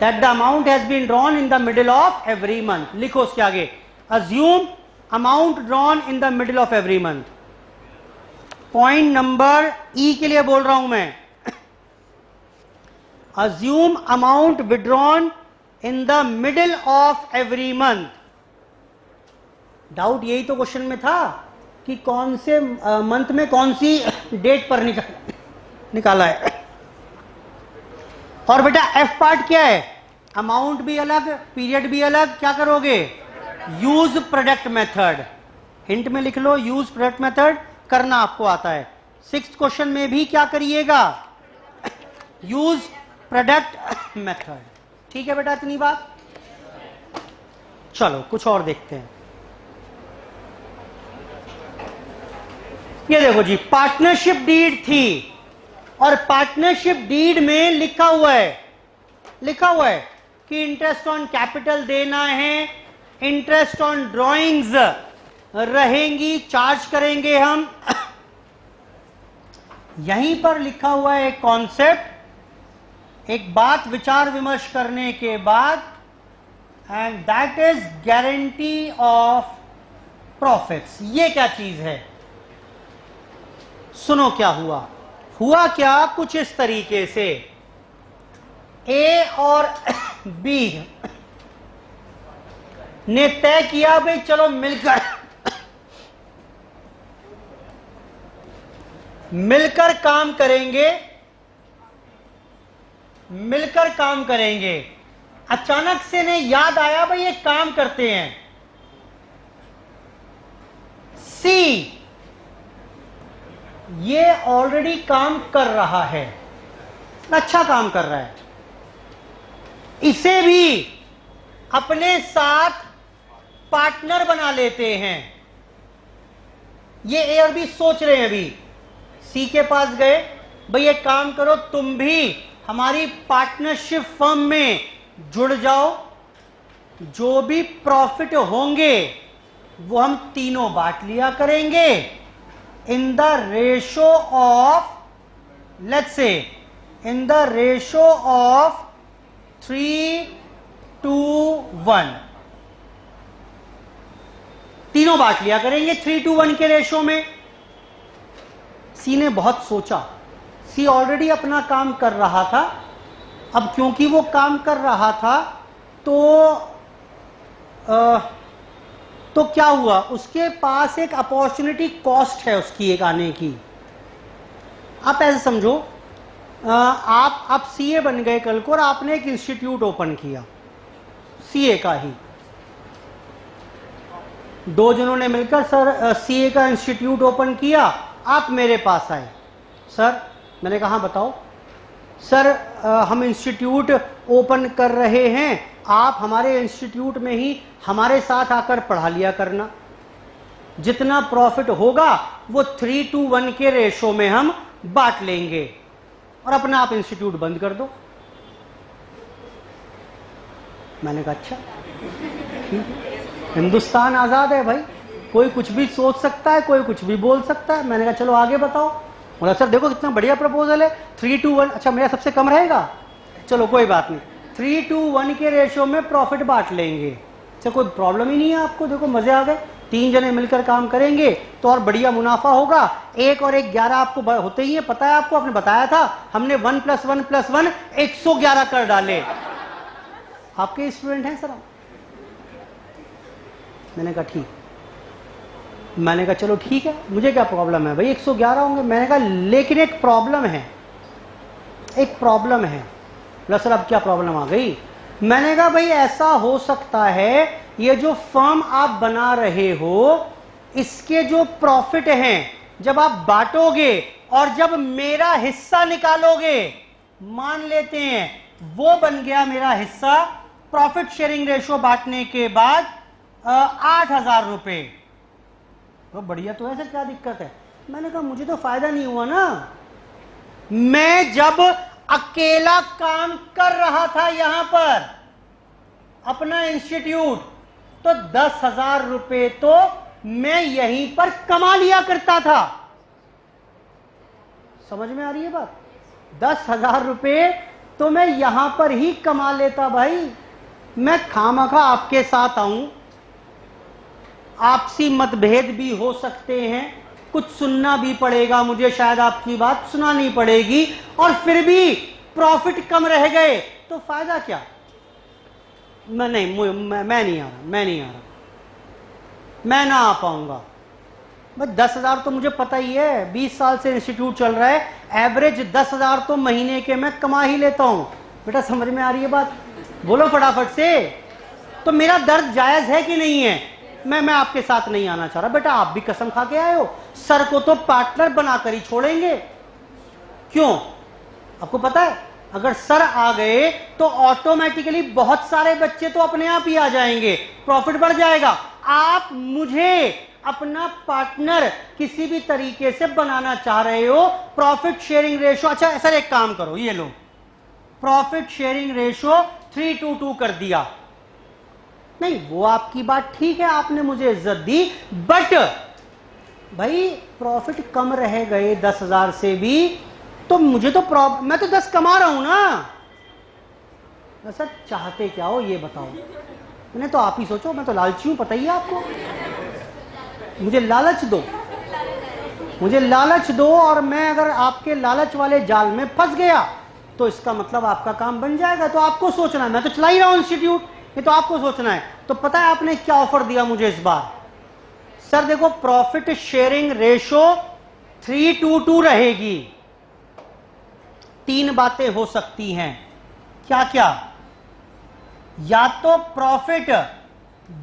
That the amount has been drawn in the middle of every month. लिखो उसके आगे, assume amount drawn in the middle of every month. Point number E के लिए बोल रहा हूं मैं, assume amount withdrawn in the middle of every month. Doubt यही तो क्वेश्चन में था कि कौन से मंथ में कौन सी डेट पर निकाला है। और बेटा एफ पार्ट क्या है? अमाउंट भी अलग, पीरियड भी अलग। क्या करोगे? Use product method. हिंट में लिख लो, यूज प्रोडक्ट मेथड करना आपको आता है। 6th क्वेश्चन में भी क्या करिएगा? Use product method. ठीक है बेटा, इतनी बात। चलो कुछ और देखते हैं। ये देखो जी, पार्टनरशिप डीड थी और पार्टनरशिप डीड में लिखा हुआ है कि इंटरेस्ट ऑन कैपिटल देना है, इंटरेस्ट ऑन ड्रॉइंग्स रहेंगी, चार्ज करेंगे हम। यहीं पर लिखा हुआ है एक कॉन्सेप्ट, एक बात विचार विमर्श करने के बाद, and that is guarantee of profits. ये क्या चीज है? सुनो क्या हुआ क्या कुछ इस तरीके से, ए और बी ने तय किया भाई चलो मिलकर काम करेंगे। अचानक से ने याद आया भाई ये काम करते हैं। सी ये ऑलरेडी काम कर रहा है, अच्छा काम कर रहा है, इसे भी अपने साथ पार्टनर बना लेते हैं। ये ए और बी सोच रहे हैं, अभी सी के पास गए, भाई एक काम करो तुम भी हमारी पार्टनरशिप फर्म में जुड़ जाओ, जो भी प्रॉफिट होंगे वो हम तीनों बांट लिया करेंगे in the ratio of, let's say in the ratio of 3:1। तीनों बांट लिया करेंगे 3:1 के रेशो में। सी ने बहुत सोचा, सी ऑलरेडी अपना काम कर रहा था। अब क्योंकि वो काम कर रहा था तो क्या हुआ, उसके पास एक अपॉर्चुनिटी कॉस्ट है उसकी एक आने की। आप ऐसे समझो, आप सीए बन गए कल को और आपने एक इंस्टीट्यूट ओपन किया सीए का ही। दो जनों ने मिलकर सर सीए का इंस्टीट्यूट ओपन किया, आप मेरे पास आए। सर, मैंने कहा बताओ। सर हम इंस्टीट्यूट ओपन कर रहे हैं, आप हमारे इंस्टीट्यूट में ही हमारे साथ आकर पढ़ा लिया करना, जितना प्रॉफिट होगा वो 3:1 के रेशो में हम बांट लेंगे और अपना आप इंस्टीट्यूट बंद कर दो। मैंने कहा अच्छा ठीक है, हिंदुस्तान आजाद है भाई, कोई कुछ भी सोच सकता है, कोई कुछ भी बोल सकता है। मैंने कहा चलो आगे बताओ। बोला सर देखो कितना बढ़िया प्रपोजल है, 3:1। अच्छा मेरा सबसे कम रहेगा, चलो कोई बात नहीं, 3:1 के रेशो में प्रॉफिट बांट लेंगे। अच्छा कोई प्रॉब्लम ही नहीं है आपको, देखो मजे आ गए, 3 जने मिलकर काम करेंगे तो और बढ़िया मुनाफा होगा। 1 और 1 11 आपको होते ही है, पता है आपको, आपने बताया था, हमने 1 + 1 + 1 111 कर डाले। आपके स्टूडेंट हैं सर? मैंने कहा ठीक। मैंने कहा चलो ठीक है, मुझे क्या प्रॉब्लम है भाई, 111 होंगे। मैंने कहा लेकिन एक प्रॉब्लम है, एक प्रॉब्लम है। बोला सर अब क्या प्रॉब्लम आ गई? मैंने कहा भाई ऐसा हो सकता है ये जो फर्म आप बना रहे हो, इसके जो प्रॉफिट हैं जब आप बांटोगे और जब मेरा हिस्सा निकालोगे, मान लेते हैं वो बन गया मेरा हिस्सा प्रॉफिट शेयरिंग रेशो बांटने के बाद 8,000 रुपए, तो बढ़िया तो है सर, क्या दिक्कत है? मैंने कहा मुझे तो फायदा नहीं हुआ ना, मैं जब अकेला काम कर रहा था यहां पर अपना इंस्टीट्यूट, तो 10,000 रुपए तो मैं यहीं पर कमा लिया करता था। समझ में आ रही है बात? 10,000 रुपए तो मैं यहां पर ही कमा लेता भाई। मैं खामखा आपके साथ आऊं, आपसी मतभेद भी हो सकते हैं, कुछ सुनना भी पड़ेगा मुझे, शायद आपकी बात सुनानी पड़ेगी, और फिर भी प्रॉफिट कम रह गए तो फायदा क्या? मैं नहीं आ रहा, मैं ना आ पाऊंगा। बस 10,000 तो मुझे पता ही है, 20 साल से इंस्टीट्यूट चल रहा है, एवरेज 10,000 तो महीने के मैं कमा ही लेता हूं। बेटा समझ में आ रही है बात? बोलो फटाफट से। तो मेरा दर्द जायज है कि नहीं है? मैं आपके साथ नहीं आना चाह रहा। बेटा आप भी कसम खा के आए हो, सर को तो पार्टनर बनाकर ही छोड़ेंगे। क्यों? आपको पता है अगर सर आ गए तो ऑटोमेटिकली बहुत सारे बच्चे तो अपने आप ही आ जाएंगे, प्रॉफिट बढ़ जाएगा। आप मुझे अपना पार्टनर किसी भी तरीके से बनाना चाह रहे हो, प्रॉफिट शेयरिंग रेशो, अच्छा सर एक काम करो, ये लो प्रॉफिट शेयरिंग रेशो 3:2 कर दिया। नहीं वो आपकी बात ठीक है, आपने मुझे इज्जत दी, बट भाई प्रॉफिट कम रह गए 10,000 से भी, तो मुझे तो मैं तो 10 कमा रहा हूं ना। सर चाहते क्या हो ये बताओ? मैंने तो आप ही सोचो, मैं तो लालची हूं, पता ही है आपको। मुझे लालच दो, मुझे लालच दो, और मैं अगर आपके लालच वाले जाल में फंस गया तो इसका मतलब आपका काम बन जाएगा। तो आपको सोचना है, मैं तो चला ही रहा हूं इंस्टीट्यूट, ये तो आपको सोचना है। तो पता है आपने क्या ऑफर दिया मुझे इस बार? सर देखो प्रॉफिट शेयरिंग रेशो 3:2 रहेगी। 3 बातें हो सकती हैं, क्या क्या? या तो प्रॉफिट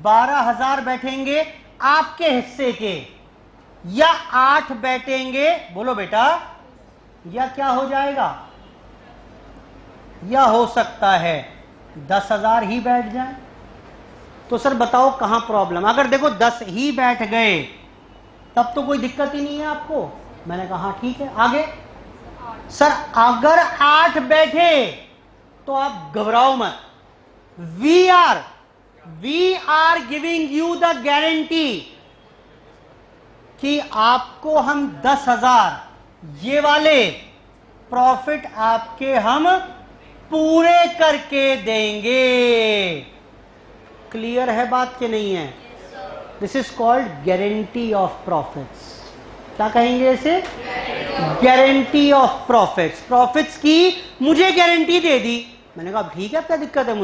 12,000 बैठेंगे आपके हिस्से के, या 8 बैठेंगे, बोलो बेटा, या क्या हो जाएगा? या हो सकता है 10,000 ही बैठ जाए। तो सर बताओ कहां प्रॉब्लम? अगर देखो 10 ही बैठ गए तब तो कोई दिक्कत ही नहीं है आपको। मैंने कहा हाँ ठीक है, आगे? सर अगर 8 बैठे तो आप घबराओ मत, we are giving you the guarantee कि आपको हम 10,000 ये वाले प्रॉफिट आपके हम पूरे करके देंगे। क्लियर है बात कि नहीं है? This is called guarantee of profits. क्या कहेंगे इसे? Guarantee of profits. प्रॉफिट्स की मुझे गारंटी दे दी। मैंने कहा ठीक है, क्या दिक्कत है?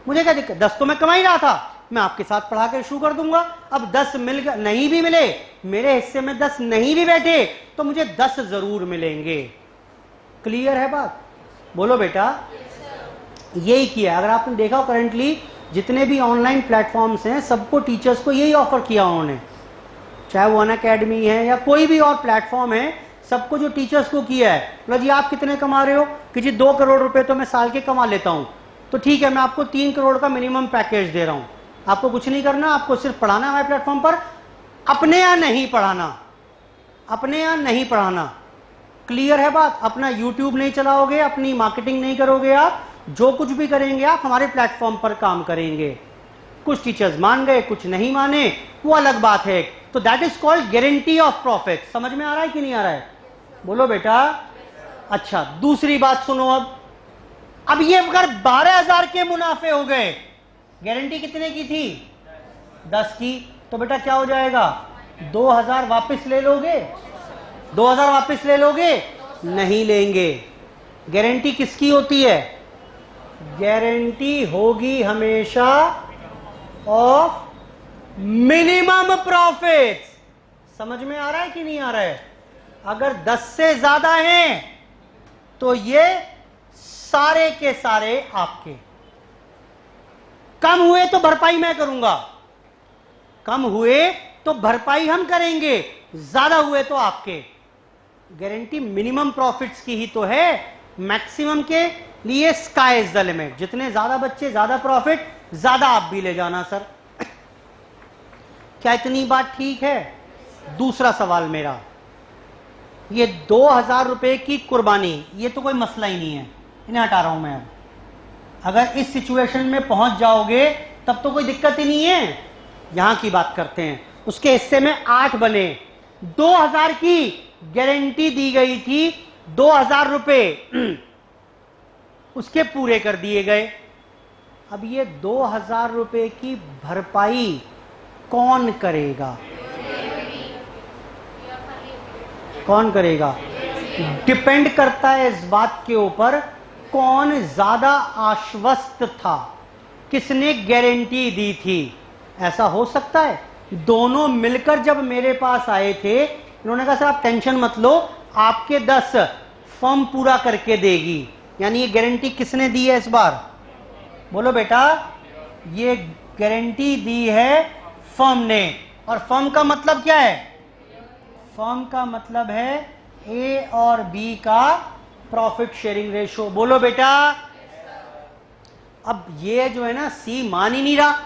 मुझे क्या दिक्कत? 10 तो मैं कमा ही रहा था, मैं आपके साथ पढ़ा कर शुरू कर दूंगा। अब 10 मिल गए, नहीं भी मिले, मेरे हिस्से में 10 नहीं भी बैठे तो मुझे 10 जरूर मिलेंगे। क्लियर है बात? बोलो बेटा। यही किया। अगर आपने देखा हो करंटली जितने भी ऑनलाइन प्लेटफॉर्म्स हैं सबको टीचर्स को यही ऑफर किया उन्होंने, चाहे वो अनअकैडमी है या कोई भी और प्लेटफॉर्म है, सबको जो टीचर्स को किया है, बोला जी आप कितने कमा रहे हो कि जी 2 करोड़ रुपए तो मैं साल के कमा लेता हूं, तो ठीक है मैं आपको 3 करोड़ का मिनिमम पैकेज दे रहा हूं, आपको कुछ नहीं करना, आपको सिर्फ पढ़ाना है हमारे प्लेटफॉर्म पर, अपने यहाँ नहीं पढ़ाना, अपने यहाँ नहीं पढ़ाना। क्लियर है बात? अपना यूट्यूब नहीं चलाओगे, अपनी मार्केटिंग नहीं करोगे, आप जो कुछ भी करेंगे आप हमारे प्लेटफॉर्म पर काम करेंगे। कुछ टीचर्स मान गए, कुछ नहीं माने, वो अलग बात है। तो that is called guarantee of profit. समझ में आ रहा है कि नहीं आ रहा है? बोलो बेटा। अच्छा, दूसरी बात सुनो। अब ये अगर 12,000 के मुनाफे हो गए, गारंटी कितने की थी? 10 की, तो बेटा क्या हो जाएगा? 2,000 वापस ले लोगे? 2,000 वापस ले लोगे? नहीं लेंगे। गारंटी किसकी होती है? गारंटी होगी हमेशा ऑफ मिनिमम प्रॉफिट। समझ में आ रहा है कि नहीं आ रहा है? अगर 10 से ज्यादा हैं तो ये सारे के सारे आपके। कम हुए तो भरपाई मैं करूंगा, कम हुए तो भरपाई हम करेंगे, ज्यादा हुए तो आपके। गारंटी मिनिमम प्रॉफिट्स की ही तो है, मैक्सिमम के लिए स्काई इज द लिमिट। जितने ज्यादा बच्चे ज्यादा प्रॉफिट, ज्यादा आप भी ले जाना सर। क्या इतनी बात ठीक है? दूसरा सवाल मेरा, ये 2,000 रुपए की कुर्बानी, ये तो कोई मसला ही नहीं है, इन्हें हटा रहा हूं मैं। अब अगर इस सिचुएशन में पहुंच जाओगे तब तो कोई दिक्कत ही नहीं है। यहां की बात करते हैं। उसके हिस्से में 8 बने, 2,000 की गारंटी दी गई थी, 2,000 रुपए उसके पूरे कर दिए गए। अब ये 2,000 रुपए की भरपाई कौन करेगा? कौन करेगा? डिपेंड करता है इस बात के ऊपर कौन ज्यादा आश्वस्त था, किसने गारंटी दी थी। ऐसा हो सकता है दोनों मिलकर जब मेरे पास आए थे, इन्होंने कहा सर आप टेंशन मत लो, आपके 10 फर्म पूरा करके देगी। यानी ये गारंटी किसने दी है इस बार? बोलो बेटा। ये गारंटी दी है फर्म ने। और फर्म का मतलब क्या है? फर्म का मतलब है ए और बी का प्रॉफिट शेयरिंग रेशो। बोलो बेटा। अब ये जो है ना, सी मान ही नहीं रहा।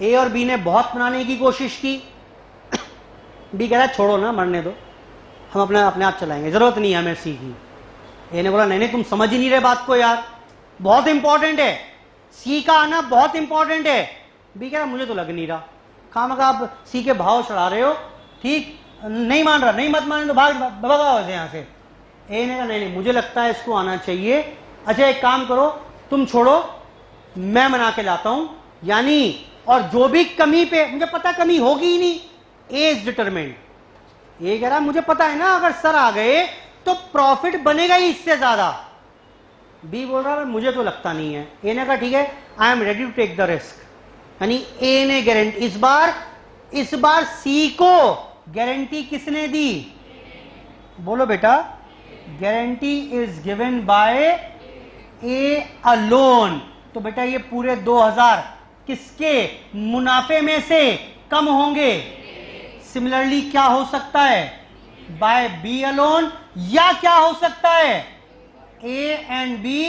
ए और बी ने बहुत बनाने की कोशिश की, बी कह रहा है छोड़ो ना, मरने दो, हम अपने आप चलाएंगे, जरूरत नहीं है हमें सी की। ए ने बोला नहीं नहीं तुम समझ ही नहीं रहे बात को यार, बहुत इंपॉर्टेंट है, सी का आना बहुत इंपॉर्टेंट है। बी कह रहा मुझे तो लग नहीं रहा, खामखा आप सी के भाव चढ़ा रहे हो, ठीक नहीं मान रहा, नहीं मत मान तो भगाओ यहां से। ए ने कहा नहीं मुझे लगता है इसको आना चाहिए। अच्छा एक काम करो, तुम छोड़ो, मैं बना के लाता हूं। यानी और जो भी कमी पे, मुझे पता कमी होगी ही नहीं, ए इज डिटरमिन्ड। ये कह रहा मुझे पता है ना अगर सर आ गए तो प्रॉफिट बनेगा ही इससे ज्यादा। बी बोल रहा है मुझे तो लगता नहीं है। ए ने कहा ठीक है, I am ready to take the risk. यानी ए ने गारंटी, इस बार सी को गारंटी किसने दी? बोलो बेटा। Guarantee is given bye A alone. तो बेटा ये पूरे 2,000 किसके मुनाफे में से कम होंगे? सिमिलरली क्या हो सकता है? बाय बी अलोन, या क्या हो सकता है? A and B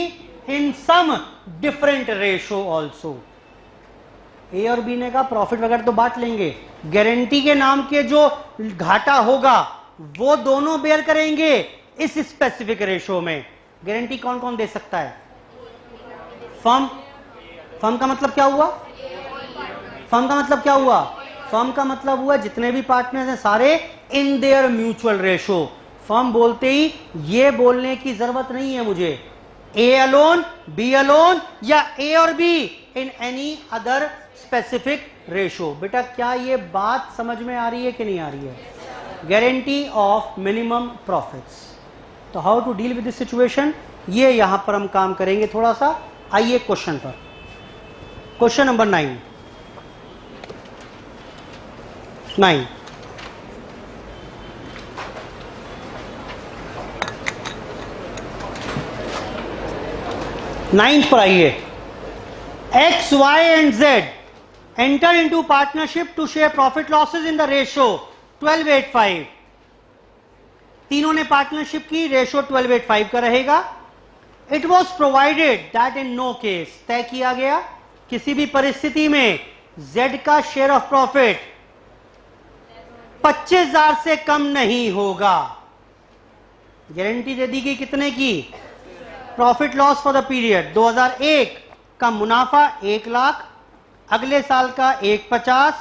in some different ratio also. A और बी ने कहा प्रॉफिट वगैरह तो बांट लेंगे, गारंटी के नाम के जो घाटा होगा वो दोनों बेयर करेंगे इस स्पेसिफिक रेशो में। गारंटी कौन कौन दे सकता है? फर्म। फर्म का मतलब क्या हुआ? फर्म का मतलब क्या हुआ? फर्म का मतलब हुआ जितने भी पार्टनर्स हैं सारे in their mutual ratio. Firm बोलते ही ये बोलने की जरूरत नहीं है मुझे ए अलोन, बी अलोन, या ए और be in any other specific ratio. बेटा क्या ये बात समझ में आ रही है कि नहीं आ रही है? Guarantee of minimum profits. तो how to deal with this situation, ये यहां पर हम काम करेंगे थोड़ा सा। आइए क्वेश्चन पर। Question number 9। नाइन्थ पर आइए। X, Y and Z enter into partnership to share profit losses in the ratio 12:8:5. तीनों ने पार्टनरशिप की, रेशो 12:8:5 का रहेगा. It was provided that in no case, तय किया गया किसी भी परिस्थिति में Z का शेयर ऑफ प्रॉफिट 25,000 से कम नहीं होगा. गारंटी दे दी गई कितने की? Profit loss for the period 2001 का मुनाफा 1 लाख, अगले साल का 150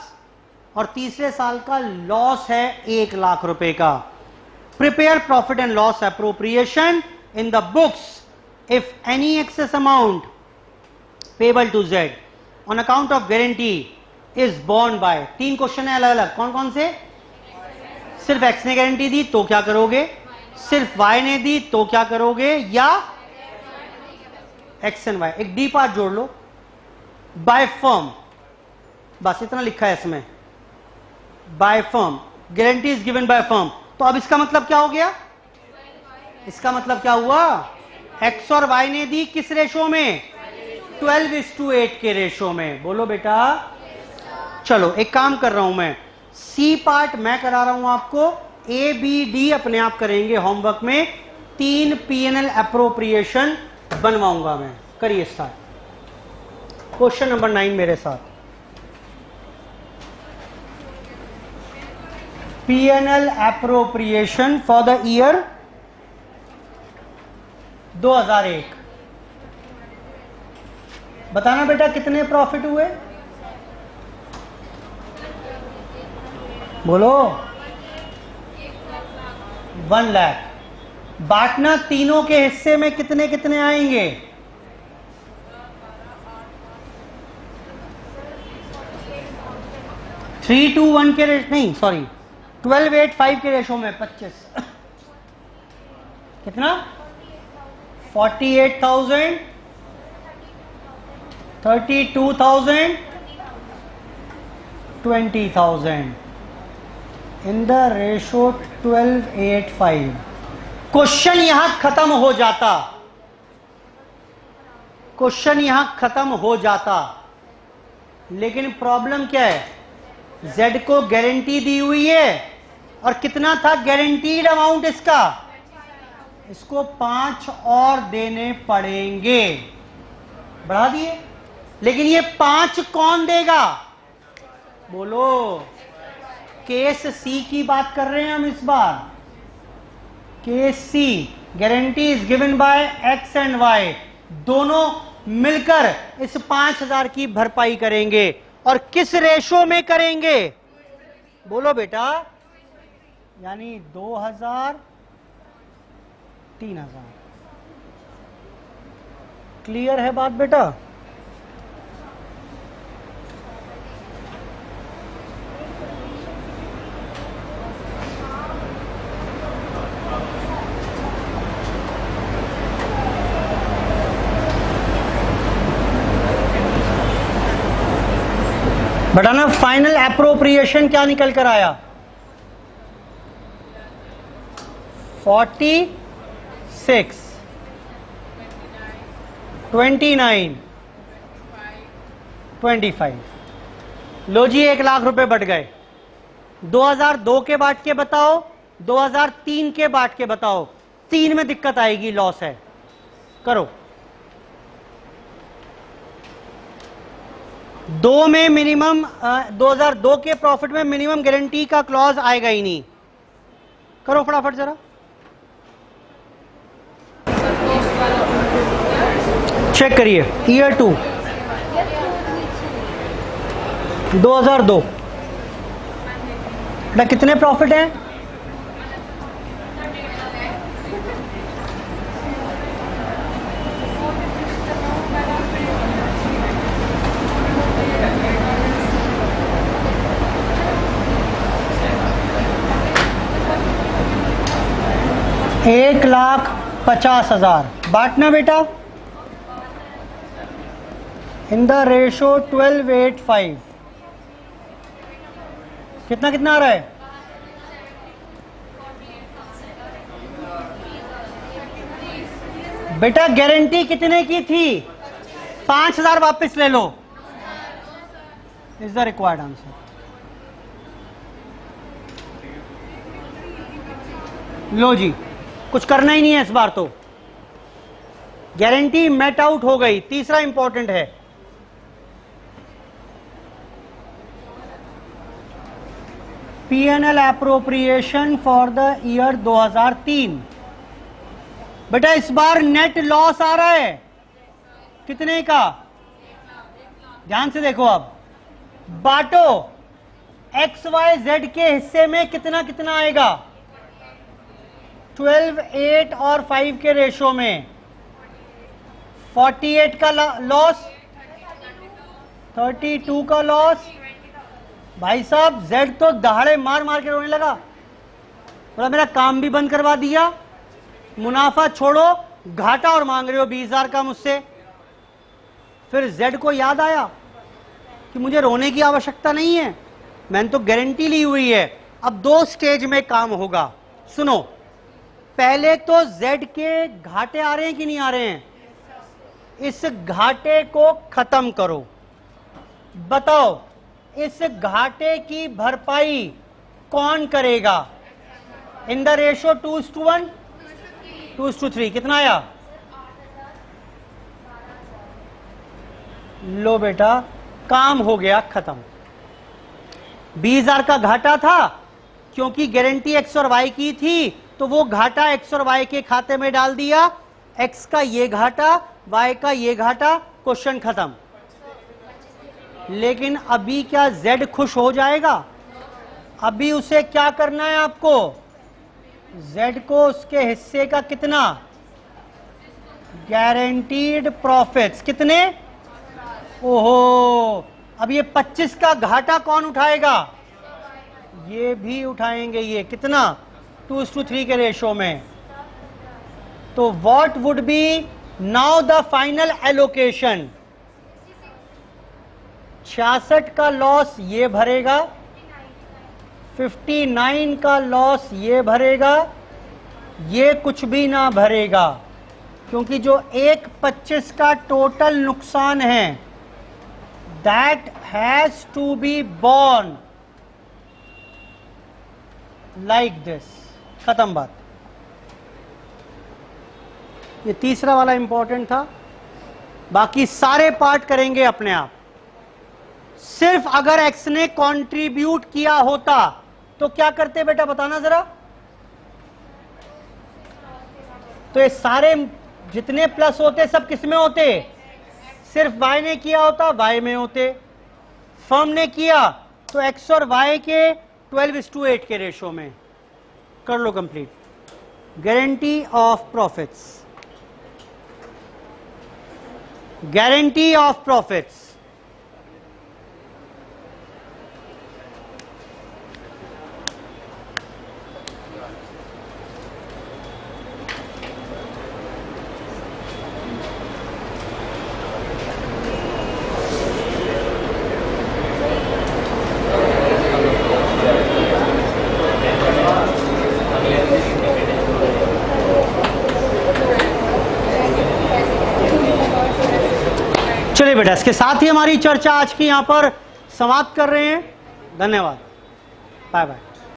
और तीसरे साल का लॉस है 1 लाख रुपए का. Prepare profit and loss appropriation in the books if any excess amount payable to Z on account of guarantee is borne by. 3 question है अलग अलग. कौन कौन से? सिर्फ X ने गारंटी दी तो क्या करोगे, सिर्फ Y ने दी तो क्या करोगे, या X एंड Y. एक डी पार्ट जोड़ लो. बाय फर्म, बस इतना लिखा है इसमें. By firm, guarantee is given by firm. तो अब इसका मतलब क्या हो गया? इसका मतलब क्या हुआ? X और Y ने दी किस रेशो में? 12:8 के रेशो में. बोलो बेटा. चलो एक काम कर रहा हूं मैं, सी पार्ट मैं करा रहा हूं आपको, A B D अपने आप करेंगे होमवर्क में. 3 P&L अप्रोप्रिएशन बनवाऊंगा मैं. करिए स्टार्ट. क्वेश्चन नंबर 9 मेरे साथ. P&L appropriation for the year 2001. बताना बेटा कितने प्रॉफिट हुए? बोलो. 1 लाख. बांटना तीनों के हिस्से में कितने कितने आएंगे? 3:1 के रेशो, नहीं सॉरी 12:8:5 के रेशो में 25. कितना? 48,000, 32,000, 20,000 इन द रेशो 12:8:5. क्वेश्चन यहां खत्म हो जाता. क्वेश्चन यहां खत्म हो जाता. लेकिन प्रॉब्लम क्या है? Z को गारंटी दी हुई है और कितना था गारंटीड अमाउंट इसका? इसको 5 और देने पड़ेंगे. बढ़ा दिए. लेकिन ये 5 कौन देगा? बोलो. केस सी की बात कर रहे हैं हम इस बार. Case C, guarantee is given by X and Y. दोनों मिलकर इस 5,000 की भरपाई करेंगे. और किस रेशो में करेंगे? बोलो बेटा. यानी 2,000, 3,000. क्लियर है बात बेटा? बताना फाइनल अप्रोप्रिएशन क्या निकल कर आया? 46, 29, 25. लो जी 1 लाख रुपए बट गए. 2002 के बाट के बताओ, 2003 के बाट के बताओ. 3 में दिक्कत आएगी, लॉस है. करो. 2 में मिनिमम 2002 के प्रॉफिट में मिनिमम गारंटी का क्लॉज आएगा ही नहीं. करो फटाफट जरा. चेक करिए. ईयर 2 2002 बेटा कितने प्रॉफिट है? एक 1,50,000. बांटना बेटा इन द रेशो 12:8:5. कितना कितना आ रहा है? बेटा गारंटी कितने की थी? 5,000 वापस ले लो, इज द रिक्वायर्ड आंसर। लो जी, कुछ करना ही नहीं है इस बार तो, गारंटी मेट आउट हो गई। तीसरा इंपॉर्टेंट है, P&L appropriation for the year 2003। बेटा इस बार नेट लॉस आ रहा है, कितने का? ध्यान से देखो, अब बांटो, एक्स वाई जेड के हिस्से में कितना कितना आएगा? 12, 8 और 5 के रेशो में 48 का लॉस, 32 का लॉस। भाई साहब जेड तो दहाड़े मार मार के रोने लगा, बोला मेरा काम भी बंद करवा दिया, मुनाफा छोड़ो, घाटा और मांग रहे हो 20,000 का मुझसे। फिर जेड को याद आया कि मुझे रोने की आवश्यकता नहीं है, मैंने तो गारंटी ली हुई है। अब 2 स्टेज में काम होगा, सुनो। पहले तो जेड के घाटे आ रहे हैं कि नहीं आ रहे हैं? इस घाटे को खत्म करो। बताओ इस घाटे की भरपाई कौन करेगा? In the ratio 2:1, 2:3। कितना आया? लो बेटा, काम हो गया खत्म। 20,000 का घाटा था, क्योंकि गारंटी एक्स और वाई की थी, तो वो घाटा एक्स और वाई के खाते में डाल दिया। एक्स का ये घाटा, वाई का ये घाटा, क्वेश्चन खत्म। लेकिन अभी क्या जेड खुश हो जाएगा? अभी उसे क्या करना है आपको? जेड को उसके हिस्से का कितना? गारंटीड प्रॉफिट्स कितने? ओहो, अब ये 25 का घाटा कौन उठाएगा? ये भी उठाएंगे। ये कितना? 2:3 के रेशो में। तो what would be now the final allocation? 66 का लॉस ये भरेगा, 59 का लॉस ये भरेगा, ये कुछ भी ना भरेगा, क्योंकि जो 1/25 का टोटल नुकसान है that has to be borne like this. खत्म बात। ये तीसरा वाला इंपॉर्टेंट था, बाकी सारे पार्ट करेंगे अपने आप। सिर्फ अगर एक्स ने कंट्रीब्यूट किया होता तो क्या करते बेटा, बताना जरा। तो ये सारे जितने प्लस होते सब किस में होते? सिर्फ वाई ने किया होता वाई में होते। फर्म ने किया तो एक्स और वाई के 12:8 के रेशो में। कर लो complete. Guarantee of profits, guarantee of profits. चलिए बेटा, इसके साथ ही हमारी चर्चा आज की यहां पर समाप्त कर रहे हैं। धन्यवाद, बाय बाय।